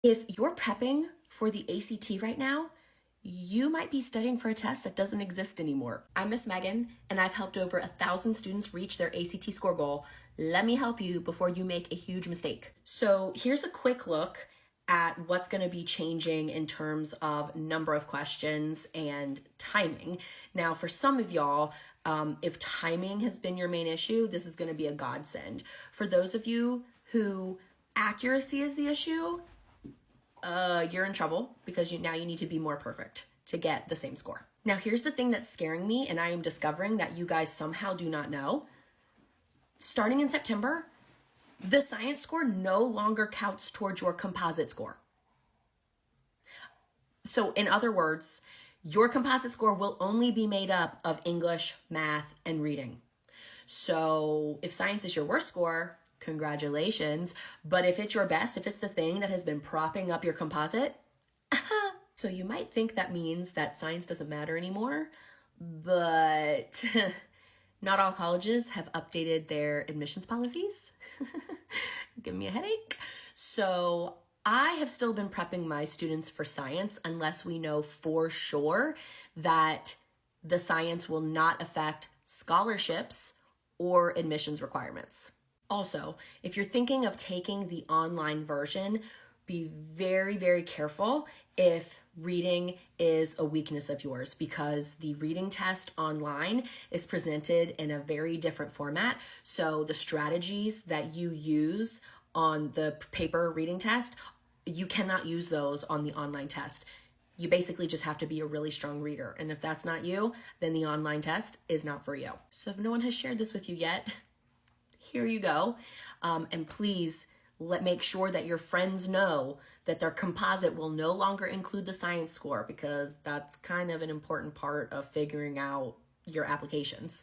If you're prepping for the ACT right now, you might be studying for a test that doesn't exist anymore. I'm Miss Megan, and I've helped over 1,000 students reach their ACT score goal. Let me help you before you make a huge mistake. So here's a quick look at what's going to be changing in terms of number of questions and timing. Now, for some of y'all, if timing has been your main issue, this is going to be a godsend. For those of you who accuracy is the issue, you're in trouble because now you need to be more perfect to get the same score. Now, here's the thing that's scaring me, and I am discovering that you guys somehow do not know. Starting in September, the science score no longer counts towards your composite score. So, in other words, your composite score will only be made up of English, math, and reading. So, if science is your worst score, congratulations. But if it's your best, if it's the thing that has been propping up your composite, so you might think that means that science doesn't matter anymore, but not all colleges have updated their admissions policies. Give me a headache. So I have still been prepping my students for science unless we know for sure that the science will not affect scholarships or admissions requirements. Also, if you're thinking of taking the online version, be very, very careful if reading is a weakness of yours, because the reading test online is presented in a very different format. So the strategies that you use on the paper reading test, you cannot use those on the online test. You basically just have to be a really strong reader. And if that's not you, then the online test is not for you. So if no one has shared this with you yet, here you go. And please make sure that your friends know that their composite will no longer include the science score, because that's kind of an important part of figuring out your applications.